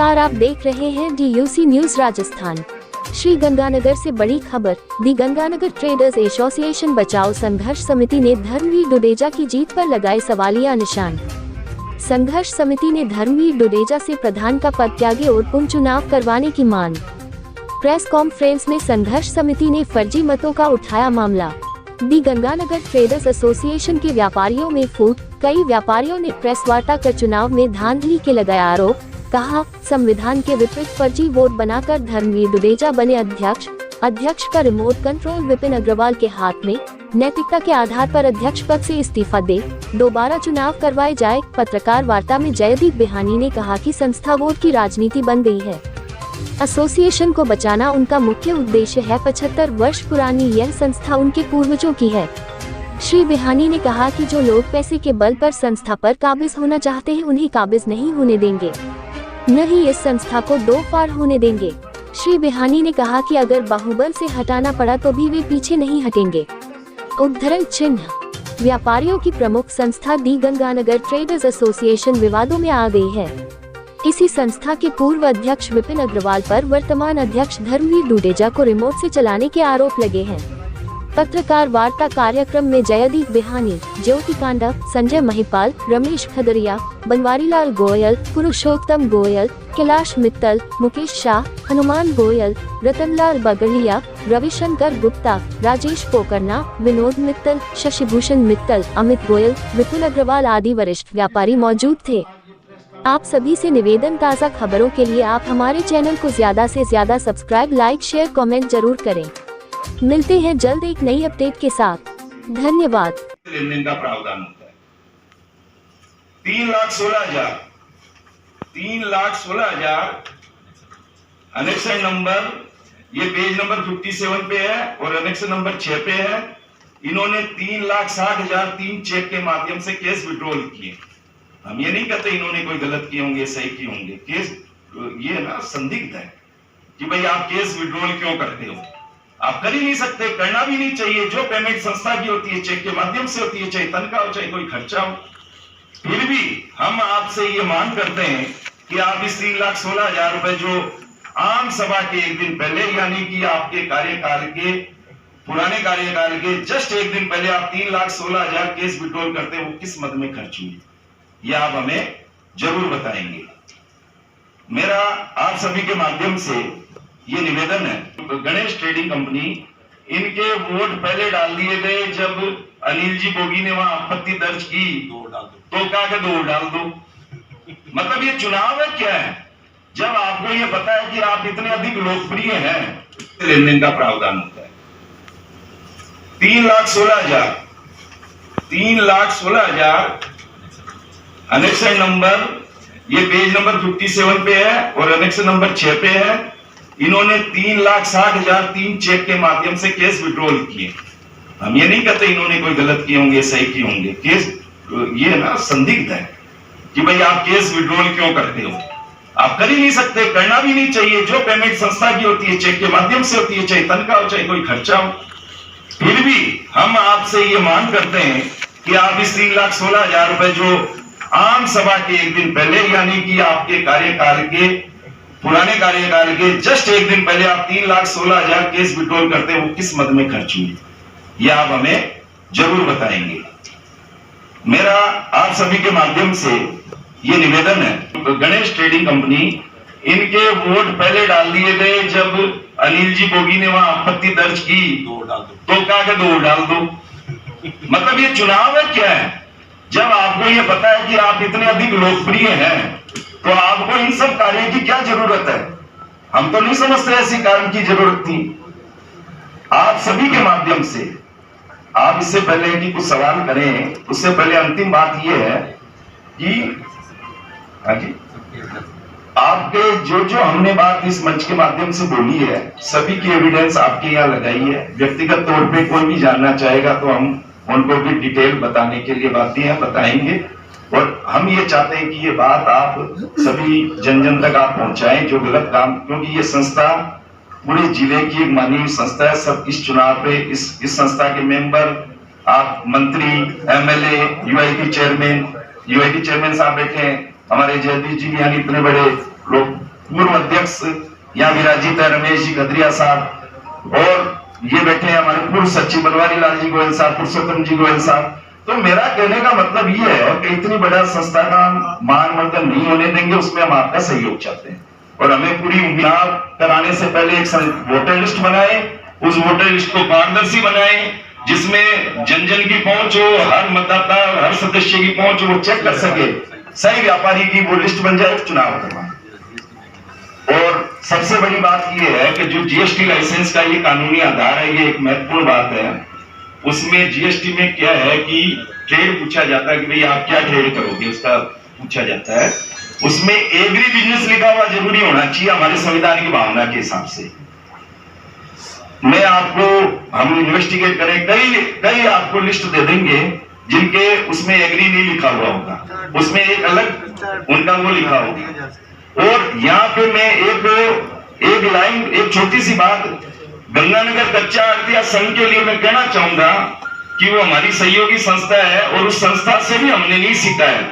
नमस्कार, आप देख रहे हैं DUC न्यूज राजस्थान। श्री गंगानगर से बड़ी खबर। दी गंगानगर ट्रेडर्स एसोसिएशन बचाओ संघर्ष समिति ने धर्मवीर डुडेजा की जीत पर लगाए सवालिया निशान। संघर्ष समिति ने धर्मवीर डुडेजा से प्रधान का पद त्यागे और पुनः चुनाव करवाने की मांग। प्रेस कॉन्फ्रेंस में संघर्ष समिति ने फर्जी मतों का उठाया मामला। दी गंगानगर ट्रेडर्स एसोसिएशन के व्यापारियों में फूट। कई व्यापारियों ने प्रेस वार्ता कर चुनाव में धांधली के लगाया आरोप। कहा, संविधान के विपरीत फर्जी वोट बनाकर धर्मवीर डुडेजा बने अध्यक्ष। अध्यक्ष का रिमोट कंट्रोल विपिन अग्रवाल के हाथ में। नैतिकता के आधार पर अध्यक्ष पद से इस्तीफा दे, दोबारा चुनाव करवाए जाए। पत्रकार वार्ता में जयदीप बेहानी ने कहा कि संस्था वोट की राजनीति बन गई है। एसोसिएशन को बचाना उनका मुख्य उद्देश्य है। 75 वर्ष पुरानी यह संस्था उनके पूर्वजों की है। श्री बेहानी ने कहा कि जो लोग पैसे के बल पर संस्था पर काबिज होना चाहते हैं, उन्हें काबिज नहीं होने देंगे, न ही इस संस्था को दो फाड़ होने देंगे। श्री बेहानी ने कहा कि अगर बाहुबल से हटाना पड़ा तो भी वे पीछे नहीं हटेंगे। उद्धरण चिन्ह। व्यापारियों की प्रमुख संस्था दी गंगानगर ट्रेडर्स एसोसिएशन विवादों में आ गई है। इसी संस्था के पूर्व अध्यक्ष विपिन अग्रवाल पर वर्तमान अध्यक्ष धर्मवीर डुडेजा को रिमोट से चलाने के आरोप लगे हैं। पत्रकार वार्ता कार्यक्रम में जयदीप बेहानी, ज्योति कांडा, संजय महिपाल, रमेश खदरिया, बनवारीलाल गोयल, पुरुषोत्तम गोयल, कैलाश मित्तल, मुकेश शाह, हनुमान गोयल, रतनलाल बगड़िया, रविशंकर गुप्ता, राजेश पोकरना, विनोद मित्तल, शशिभूषण मित्तल, अमित गोयल, विपुल अग्रवाल आदि वरिष्ठ व्यापारी मौजूद थे। आप सभी से निवेदन, ताज़ा खबरों के लिए आप हमारे चैनल को ज्यादा से ज्यादा सब्सक्राइब, लाइक, शेयर, कमेंट जरूर करें। मिलते हैं जल्द एक नई अपडेट के साथ। धन्यवाद। लेन देन का प्रावधान होता है। 3,16,000 अनेक्शन नंबर, ये पेज नंबर 57 पे है और अनेक्शन नंबर 6 पे है। इन्होंने 3,60,000 3 चेक के माध्यम से केस विड्रॉल किए। हम ये नहीं कहते इन्होंने कोई गलत किए होंगे, सही किए होंगे। केस ये ना संदिग्ध है कि भाई आप केस विड्रॉल क्यों करते हो। आप कर ही नहीं सकते, करना भी नहीं चाहिए। जो पेमेंट संस्था की होती है चेक के माध्यम से होती है, चाहे तनख्वाह हो चाहे कोई खर्चा हो। फिर भी हम आपसे ये मांग करते हैं कि आप इस 3,16,000 रुपए जो आम सभा के एक दिन पहले, यानी कि आपके कार्यकाल के पुराने कार्यकाल के जस्ट एक दिन पहले आप 3,16,000 केस विड्रॉल करते हैं, वो किस मद में खर्च हुई, यह आप हमें जरूर बताएंगे। मेरा आप सभी के माध्यम से ये निवेदन है, गणेश ट्रेडिंग कंपनी, इनके वोट पहले डाल दिए गए जब अनिल जी बोगी ने वहां आपत्ति दर्ज की तो कहा कि 2 डाल दो। मतलब ये चुनाव है क्या है, जब आपको ये पता है कि आप इतने अधिक लोकप्रिय हैं। लेन देन का प्रावधान होता है। 3,16,000 अनेक्शन नंबर, ये पेज नंबर 57 पे है और अनेक्शन नंबर 6 पे है। इन्होंने 3,60,000 3 चेक के माध्यम से केस विड्रॉल किए। हम ये नहीं कहते इन्होंने कोई गलत किए होंगे, सही किए होंगे। केस ये ना संदिग्ध है कि भाई आप केस विड्रॉल क्यों करते हो। आप कर ही नहीं सकते, करना भी नहीं चाहिए। जो पेमेंट संस्था की होती है चेक के माध्यम से होती है, चाहे तनख्वाह हो चाहे कोई खर्चा हो। फिर भी हम आपसे ये मांग करते हैं कि आप इस 3,16,000 रुपए जो आम सभा के एक दिन पहले, यानी कि आपके कार्यकाल के पुराने कार्यकाल के जस्ट एक दिन पहले आप 3,16,000 केस विड्रॉल करते हैं, वो किस मद में खर्च हुई, यह आप हमें जरूर बताएंगे। मेरा आप सभी के माध्यम से ये निवेदन है, गणेश ट्रेडिंग कंपनी, इनके वोट पहले डाल दिए गए जब अनिल जी बोगी ने वहां आपत्ति दर्ज की तो कहा कि 2 डाल दो। मतलब ये चुनाव है क्या है, जब आपको ये पता है कि आप इतने अधिक लोकप्रिय हैं, तो आपको इन सब कार्यों की क्या जरूरत है। हम तो नहीं समझते ऐसी कार्य की जरूरत थी। आप सभी के माध्यम से, आप इससे पहले कि कुछ सवाल करें, उससे पहले अंतिम बात यह है कि हाँ जी, आपके जो हमने बात इस मंच के माध्यम से बोली है, सभी की एविडेंस आपके यहाँ लगाई है। व्यक्तिगत तौर पे कोई भी जानना चाहेगा तो हम उनको भी डिटेल बताने के लिए बातें हैं, बताएंगे। और हम ये चाहते हैं कि ये बात आप सभी जन जन तक आप पहुंचाएं जो गलत काम, क्योंकि ये संस्था पूरे जिले की एक माननीय संस्था है। सब इस चुनाव पे इस संस्था के मेंबर, आप मंत्री, एमएलए, यूआईटी चेयरमैन साहब बैठे हैं, हमारे जयदीप जी भी, यानी इतने बड़े लोग पूर्व अध्यक्ष यहाँ विराजित है रमेश जी खदरिया साहब, और ये बैठे हैं हमारे पूर्व सचिव बनवारी लाल जी गोयल साहब, पुरुषोत्तम जी गोयल साहब। तो मेरा कहने का मतलब ये है कि इतनी बड़ा संस्था का मान मर्दन नहीं होने देंगे, उसमें हम आपका सहयोग चाहते हैं। और हमें पूरी चुनाव कराने से पहले एक वोटर लिस्ट बनाए, उस वोटर लिस्ट को पारदर्शी बनाए, जिसमें जन जन की पहुंच हो, हर मतदाता हर सदस्य की पहुंच हो, वो चेक कर सके, सही व्यापारी की वो लिस्ट बन जाए चुनाव करवाए। और सबसे बड़ी बात ये है कि जो जीएसटी लाइसेंस का ये कानूनी आधार है, ये एक महत्वपूर्ण बात है। उसमें जीएसटी में क्या है कि ट्रेड पूछा जाता है कि भाई आप क्या ट्रेड करोगे, उसका पूछा जाता है। उसमें एग्री बिजनेस लिखा हुआ जरूरी होना चाहिए हमारे संविधान की भावना के हिसाब से। मैं आपको, हम इन्वेस्टिगेट करें, कई आपको लिस्ट दे देंगे जिनके उसमें एग्री नहीं लिखा हुआ होगा, उसमें एक अलग उनका वो लिखा होगा। और यहाँ पे मैं एक लाइन, एक छोटी सी बात गंगानगर कच्चा आड़तिया संघ के लिए मैं कहना चाहूंगा कि वो हमारी सहयोगी संस्था है और उस संस्था से भी हमने नहीं सीखा है।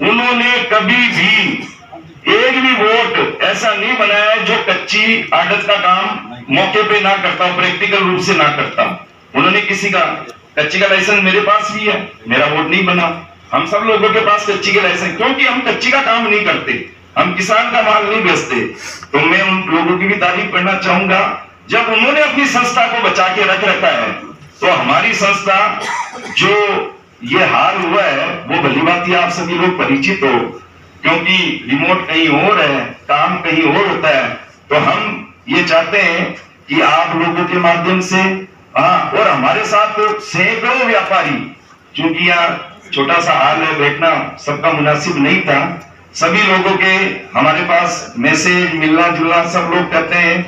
उन्होंने कभी भी एक भी वोट ऐसा नहीं बनाया जो कच्ची आड़त का काम मौके पे ना करता, प्रैक्टिकल रूप से ना करता। उन्होंने किसी का कच्ची का लाइसेंस मेरे पास भी है, मेरा वोट नहीं बना। हम सब लोगों के पास कच्ची के लाइसेंस, क्योंकि हम कच्ची का काम नहीं करते, हम किसान का माल नहीं बेचते। तो मैं उन लोगों की भी तारीफ करना चाहूंगा, जब उन्होंने अपनी संस्था को बचा के रख रखा है, तो हमारी संस्था जो ये हाल हुआ है वो भली बात ही आप सभी लोग परिचित हो, क्योंकि रिमोट कहीं और है, काम कहीं और होता है। तो हम ये चाहते हैं कि आप लोगों के माध्यम से, हाँ, और हमारे साथ सैकड़ों व्यापारी, क्योंकि यहाँ छोटा सा हाल है, बैठना सबका मुनासिब नहीं था, सभी लोगों के हमारे पास मैसेज मिलना जुलना, सब लोग कहते हैं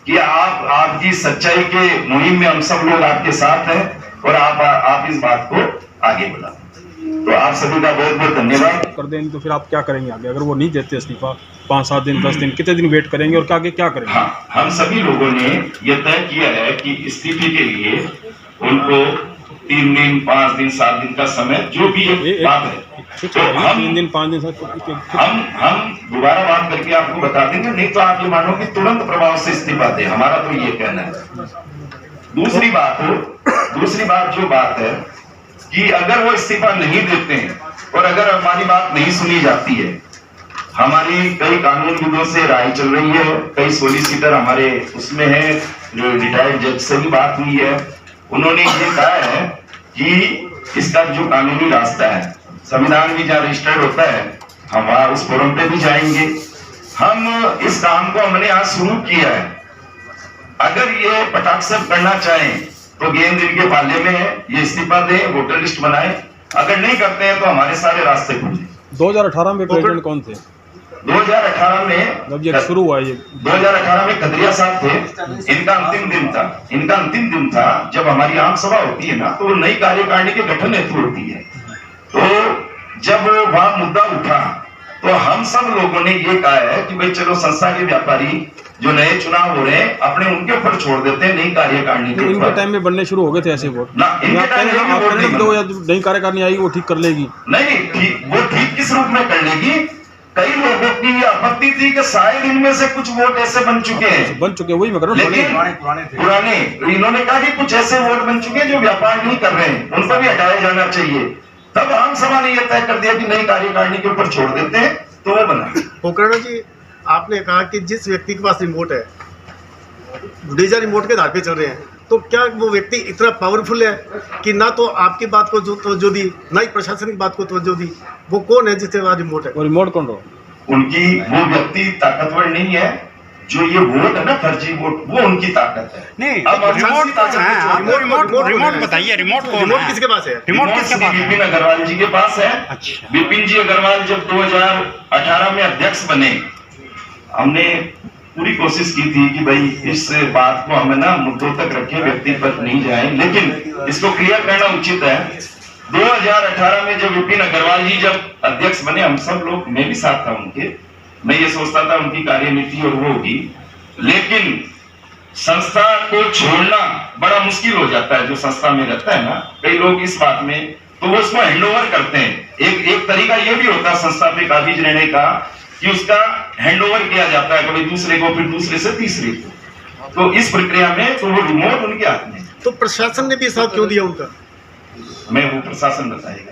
कि आपकी सच्चाई के मुहिम में हम सब लोग आपके साथ हैं और आप इस बात को आगे बढ़ा। तो आप सभी का बहुत बहुत धन्यवाद। कर देंगे तो फिर आप क्या करेंगे आगे, अगर वो नहीं देते इस्तीफा 5-7 दिन 10 दिन, कितने दिन वेट करेंगे और आगे क्या करेंगे? हाँ, हम सभी लोगों ने यह तय किया है कि इस्तीफे के लिए उनको 3 दिन 5 दिन 7 दिन का समय, जो भी एक बात है, तो हम 3 दिन 5 दिन हम दोबारा बात करके आपको बता देंगे। नहीं तो आप ये मानो कि तुरंत प्रभाव से इस्तीफा दे, हमारा तो ये कहना है। दूसरी बात जो बात है कि अगर वो इस्तीफा नहीं देते हैं और अगर हमारी बात नहीं सुनी जाती है, हमारी कई कानूनविदों से राय चल रही है, कई सोलिसिटर हमारे उसमें है, जो रिटायर्ड जज से भी बात हुई है, उन्होंने ये कहा है कि इसका जो कानूनी रास्ता है, संविधान भी जहाँ रजिस्टर्ड होता है, हम वहां उस फोरम पे भी जाएंगे। हम इस काम को हमने आज शुरू किया है, अगर ये पटाख से करना चाहें तो गेंद इनके पाले में है, ये इस्तीफा दें, वोटर लिस्ट बनाएं। अगर नहीं करते हैं तो हमारे सारे रास्ते खुले। 2018 में प्रेसिडेंट कौन थे? 2018 में जब ये शुरू हुआ, ये 2018 में खदरिया साहब थे। इनका अंतिम दिन था जब हमारी आम सभा होती है ना, तो नई कार्यकारिणी के गठन हेतु होती है। तो जब वहां मुद्दा उठा तो हम सब लोगों ने ये कहा है कि भाई चलो संस्था के व्यापारी जो नए चुनाव हो रहे हैं अपने उनके ऊपर छोड़ देते हैं, नई कार्यकारिणी के ऊपर। इनके टाइम में बनने शुरू हो गए थे ऐसे वोट ना, इनके टाइम में वोट नहीं बना। नई कार्यकारिणी आएगी वो ठीक कर लेगी? नहीं, वो ठीक किस रूप में कर लेगी? कई लोगों की आपत्ति थी कि शायद इनमें से कुछ वोट ऐसे बन चुके हैं, वही मैं कर रहा हूं, लेकिन पुराने इन्होंने कहा कि कुछ ऐसे वोट बन चुके हैं जो व्यापार नहीं कर रहे हैं, उनको भी हटाया जाना चाहिए। तब आम सभा ने यह तय कर दिया कि नई कार्यकारिणी के ऊपर छोड़ देते हैं, तो वो बना। पोखरण जी, आपने कहा कि जिस व्यक्ति के पास रिमोट है, डीजा रिमोट के आधार पे चल रहे हैं, तो क्या वो व्यक्ति इतना पावरफुल है कि ना तो आपकी बात को जो तवज्जो दी, ना ही प्रशासन की बात को तवज्जो दी? वो कौन है जिसके पास रिमोट है? वो रिमोट कौन हो? उनकी वो व्यक्ति ताकतवर नहीं है, जो ये वोट है ना, फर्जी वोट, वो उनकी ताकत है। नहीं, अब रिमोट बताइए, रिमोट कौन है? किसके पास है? रिमोट किसके पास है? विपिन अग्रवाल जी के पास है। अच्छा। विपिन जी अग्रवाल जब 2018 में अध्यक्ष बने, हमने पूरी कोशिश की थी कि भाई इस बात को हमें ना मुद्दों तक रखें, व्यक्ति पर नहीं जाए, लेकिन इसको क्लियर करना उचित है। 2018 में जब विपिन अग्रवाल जी जब अध्यक्ष बने, हम सब लोग, मैं भी साथ था उनके, मैं ये सोचता था उनकी कार्यनीति और वो होगी, लेकिन संस्था को छोड़ना बड़ा मुश्किल हो जाता है। जो संस्था में रहता है ना, कई लोग इस बात में, तो वो उसको हैंड ओवर करते हैं। एक तरीका ये भी होता है संस्था पे काबिज रहने का कि उसका हैंडओवर किया जाता है, कभी दूसरे को, फिर दूसरे से तीसरे को। तो इस प्रक्रिया में तो वो रिमोट उनके हाथ में है। तो प्रशासन ने भी साथ क्यों दिया उनका? मैं वो प्रशासन बताएगा।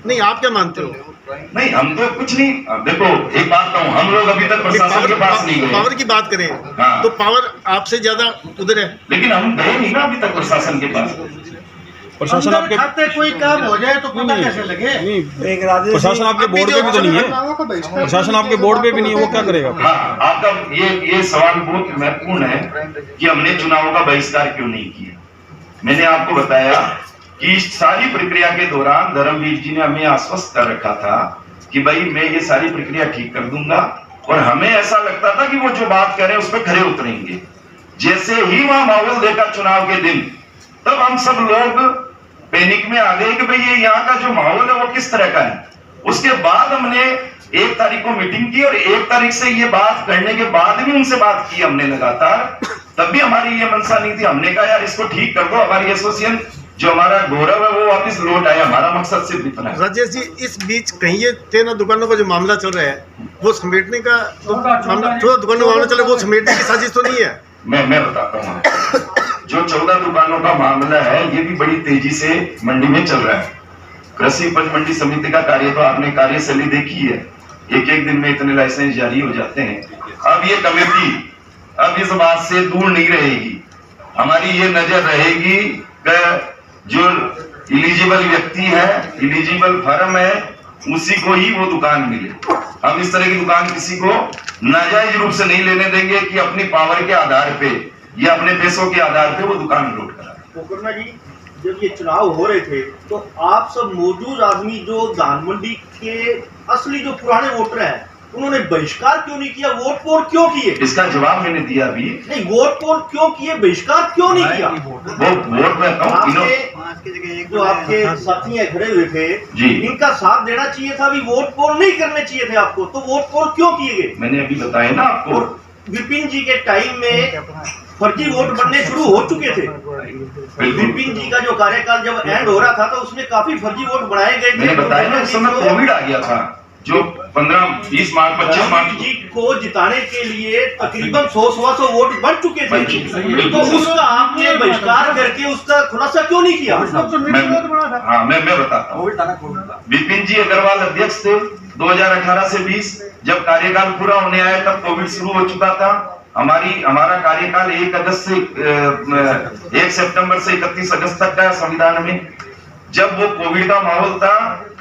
नहीं, आप क्या मानते हो? नहीं, हम तो कुछ नहीं। अब देखो एक बात कहूँ, हम लोग अभी तक प्रशासन के पास नहीं गए। पावर की बात करें हाँ। तो पावर आपसे ज्यादा उधर है, लेकिन हम गए नहीं ना अभी तक प्रशासन के पास। प्रशासन आपके खाते कोई काम हो जाए तो पता कैसे लगे? नहीं, प्रशासन आपके बोर्ड पे भी तो नहीं है, प्रशासन आपके बोर्ड पे भी नहीं है, वो क्या करेगा? हाँ, आपका ये सवाल बहुत महत्वपूर्ण है कि हमने चुनावों का बहिष्कार क्यों नहीं किया। मैंने आपको बताया कि इस सारी प्रक्रिया के दौरान धर्मवीर जी ने हमें आश्वस्त कर रखा था कि भाई मैं ये सारी प्रक्रिया ठीक कर दूंगा, और हमें ऐसा लगता था कि वो जो बात करें उस पर खरे उतरेंगे। जैसे ही वहां माहौल देखा चुनाव के दिन, तब हम सब लोग पैनिक में आ गए कि भाई ये यहाँ का जो माहौल है वो किस तरह का है। उसके बाद हमने 1 तारीख को मीटिंग की, और 1 तारीख से ये बात करने के बाद भी उनसे बात की हमने लगातार। तब भी हमारी ये मंशा नहीं थी। हमने कहा यार इसको ठीक कर दो, हमारी एसोसिएशन जो हमारा गौरव है वो वापस लौट आए, हमारा मकसद सिर्फ इतना है। राजेश जी, इस बीच कहीं ये 13 दुकानों का जो मामला चल रहा है वो समेटने का मामला, 14 दुकानों का मामला चल रहा है, वो समेटने की साजिश तो नहीं है? मैं बताता हूँ। जो 14 दुकानों का मामला है ये भी बड़ी तेजी से मंडी में चल रहा है। कृषि उपज मंडी समिति का कार्य तो आपने कार्यशैली देखी है, एक दिन में इतने लाइसेंस जारी हो जाते हैं। अब ये कमेटी अब इस बात से दूर नहीं रहेगी। हमारी ये नजर रहेगी कि जो इलिजिबल व्यक्ति है, इलिजिबल फर्म है, उसी को ही वो दुकान मिले। हम इस तरह की दुकान किसी को नाजायज रूप से नहीं लेने देंगे कि अपनी पावर के आधार पे या अपने पैसों के आधार पे वो दुकान लूट कराए। पोखरना जी, जब ये चुनाव हो रहे थे तो आप सब मौजूद आदमी जो धान मंडी के असली जो पुराने वोटर हैं, उन्होंने बहिष्कार क्यों नहीं किया? वोट पोल क्यों किए? इसका जवाब मैंने दिया अभी। नहीं, वोट पोल क्यों किए, बहिष्कार क्यों नहीं किया? वो वोट में जो आपके साथी हैं खड़े हुए थे जी, इनका साथ देना चाहिए था, अभी वोट पोल नहीं करने चाहिए थे आपको, तो वोट पोल क्यों किए गए? मैंने अभी बताया ना आपको। विपिन जी के टाइम में फर्जी वोट बनने शुरू हो चुके थे। विपिन जी का जो कार्यकाल जब एंड हो रहा था तो उसमें काफी फर्जी वोट बनाए गए थे। मैंने बताया ना, उस समय कोविड आ गया था, जो 15, 20 मार्च, 25 मार्च जी को जिताने के लिए तकरीबन 100-125 वोट बन चुके थे, तो उसका आपने बहिष्कार करके उसका खुलासा क्यों नहीं किया? हाँ, मैं बताता हूँ। विपिन जी अग्रवाल अध्यक्ष थे 2018 से 20। जब कार्यकाल पूरा होने आया तब कोविड शुरू हो चुका था। हमारा कार्यकाल 1 सितंबर से 31 अगस्त तक का संविधान में। जब वो कोविड का माहौल था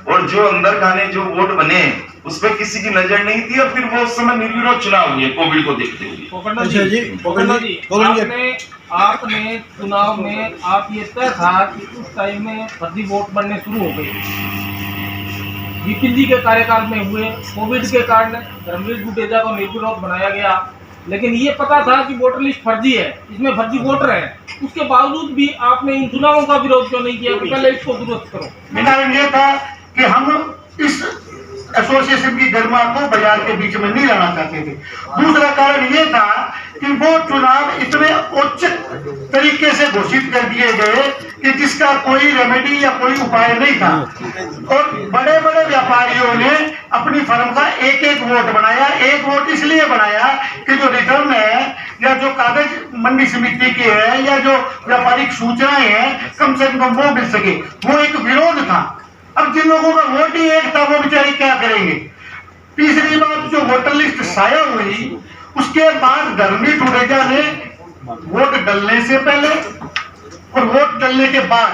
और जो अंदर खाने जो वोट बने उस पर किसी की नजर नहीं थी, और फिर वो उस समय निर्विरोध चुनाव हुए कोविड को देखते हुए। आपने चुनाव में आप ये तय था कि उस टाइम में फर्जी वोट बनने शुरू हो गए, विपिन जी के कार्यकाल में हुए। कोविड के कारण धर्मवीर जुडेजा को निर्विरोध बनाया गया, लेकिन ये पता था कि वोटर लिस्ट फर्जी है, इसमें फर्जी वोटर है, उसके बावजूद भी आपने इन चुनावों का विरोध क्यों नहीं किया? पहले इसको दुरुस्त करो। कारण ये था कि हम इस एसोसिएशन की गरिमा को बाजार के बीच में नहीं लाना चाहते थे। दूसरा कारण ये था कि वो चुनाव इतने औचित तरीके से घोषित कर दिए गए कि जिसका कोई रेमेडी या कोई उपाय नहीं था, और बड़े बड़े व्यापारियों ने अपनी फर्म का एक वोट बनाया। एक वोट इसलिए बनाया कि जो रिटर्न है या जो कागज मंडी समिति के है या जो व्यापारिक सूचनाएं हैं कम से कम वो मिल सके, वो एक विरोध था। अब जिन लोगों का वोट ही एक था वो बेचारे क्या करेंगे? तीसरी बात, जो वोटर लिस्ट शाया हुई उसके बाद धर्मवीर जुडेजा ने वोट डलने से पहले और वोट डलने के बाद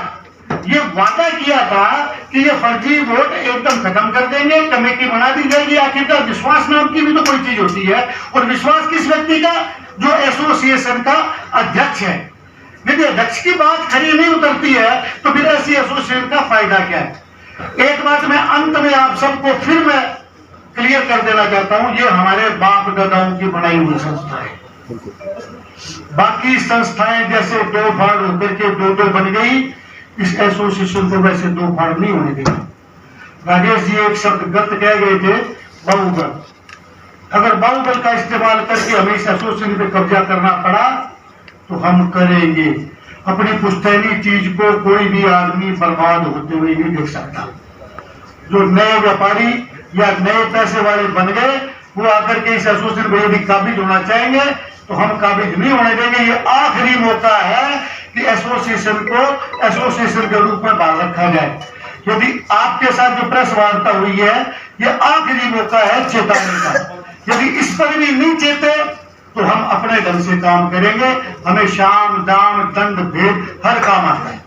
ये वादा किया था कि ये फर्जी वोट एकदम खत्म कर देंगे, कमेटी बना दी जाएगी। आखिरकार विश्वास नाम की भी तो कोई चीज होती है, और विश्वास किस व्यक्ति का? जो एसोसिएशन का अध्यक्ष है। यदि अध्यक्ष की बात खरी नहीं उतरती है तो फिर ऐसी एसोसिएशन का फायदा क्या है? एक बात मैं अंत में आप सबको फिर मैं क्लियर कर देना चाहता हूं, ये हमारे बाप दादाओं की बनाई हुई संस्था है। बाकी संस्थाएं जैसे दो फाड़ होकर के दो बन गई, इस एसोसिएशन को वैसे दो फाड़ नहीं होने देंगे। राजेश जी एक शब्द गलत कह गए थे, बाहुबल। अगर बाहुबल का इस्तेमाल करके हमें इस एसोसिएशन पे कब्जा करना पड़ा तो हम करेंगे। अपनी पुश्तैनी चीज को कोई भी आदमी बर्बाद होते हुए नहीं देख सकता। जो नए व्यापारी या नए पैसे वाले बन गए वो आकर के इस एसोसिएशन में यदि काबिज होना चाहेंगे तो हम काबिज नहीं होने देंगे। ये आखिरी मौका है कि एसोसिएशन को एसोसिएशन के रूप में बाहर रखा जाए। यदि आपके साथ जो प्रेस वार्ता हुई है ये आखिरी मौका है चेतावनी का। यदि इस पर भी नहीं चेते तो हम अपने ढंग से काम करेंगे। हमें शाम दाम दंड भेद हर काम आता है।